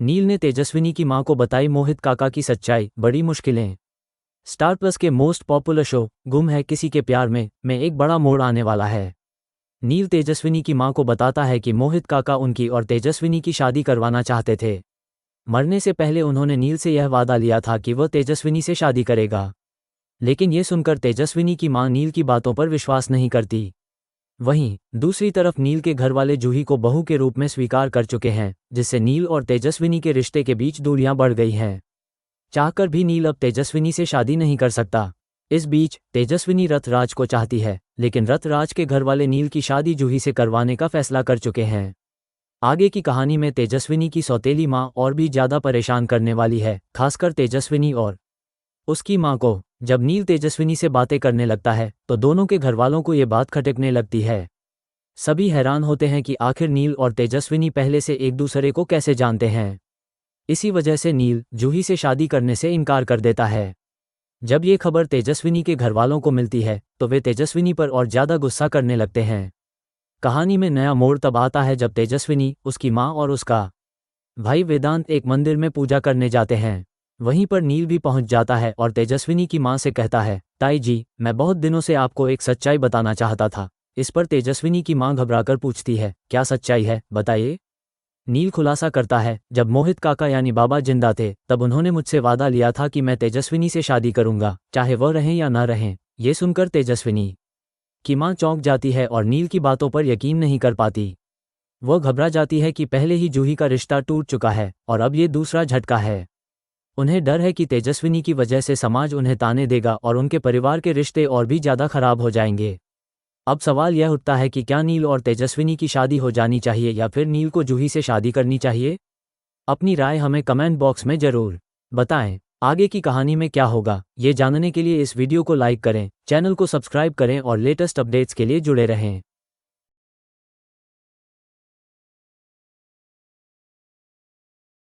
नील ने तेजस्विनी की मां को बताई मोहित काका की सच्चाई, बड़ी मुश्किलें। स्टार प्लस के मोस्ट पॉपुलर शो गुम है किसी के प्यार में एक बड़ा मोड़ आने वाला है। नील तेजस्विनी की मां को बताता है कि मोहित काका उनकी और तेजस्विनी की शादी करवाना चाहते थे। मरने से पहले उन्होंने नील से यह वादा लिया था कि वह तेजस्विनी से शादी करेगा। लेकिन ये सुनकर तेजस्विनी की मां नील की बातों पर विश्वास नहीं करती। वहीं दूसरी तरफ नील के घरवाले जूही को बहू के रूप में स्वीकार कर चुके हैं, जिससे नील और तेजस्विनी के रिश्ते के बीच दूरियां बढ़ गई हैं। चाहकर भी नील अब तेजस्विनी से शादी नहीं कर सकता। इस बीच तेजस्विनी रथराज को चाहती है, लेकिन रथराज के घरवाले नील की शादी जूही से करवाने का फैसला कर चुके हैं। आगे की कहानी में तेजस्विनी की सौतेली मां और भी ज्यादा परेशान करने वाली है, खासकर तेजस्विनी और उसकी मां को। जब नील तेजस्विनी से बातें करने लगता है तो दोनों के घरवालों को ये बात खटकने लगती है। सभी हैरान होते हैं कि आखिर नील और तेजस्विनी पहले से एक दूसरे को कैसे जानते हैं। इसी वजह से नील जूही से शादी करने से इनकार कर देता है। जब ये खबर तेजस्विनी के घरवालों को मिलती है तो वे तेजस्विनी पर और ज़्यादा गुस्सा करने लगते हैं। कहानी में नया मोड़ तब आता है जब तेजस्विनी, उसकी माँ और उसका भाई वेदांत एक मंदिर में पूजा करने जाते हैं। वहीं पर नील भी पहुंच जाता है और तेजस्विनी की मां से कहता है, ताई जी, मैं बहुत दिनों से आपको एक सच्चाई बताना चाहता था। इस पर तेजस्विनी की मां घबराकर पूछती है, क्या सच्चाई है, बताइए। नील खुलासा करता है, जब मोहित काका यानी बाबा जिंदा थे तब उन्होंने मुझसे वादा लिया था कि मैं तेजस्विनी से शादी करूंगा, चाहे वह रहें या ना रहें। ये सुनकर तेजस्विनी की मां चौंक जाती है और नील की बातों पर यकीन नहीं कर पाती। वह घबरा जाती है कि पहले ही जूही का रिश्ता टूट चुका है और अब ये दूसरा झटका है। उन्हें डर है कि तेजस्विनी की वजह से समाज उन्हें ताने देगा और उनके परिवार के रिश्ते और भी ज़्यादा खराब हो जाएंगे। अब सवाल यह उठता है कि क्या नील और तेजस्विनी की शादी हो जानी चाहिए या फिर नील को जूही से शादी करनी चाहिए। अपनी राय हमें कमेंट बॉक्स में ज़रूर बताएं। आगे की कहानी में क्या होगा, ये जानने के लिए इस वीडियो को लाइक करें, चैनल को सब्सक्राइब करें और लेटेस्ट अपडेट्स के लिए जुड़े रहें।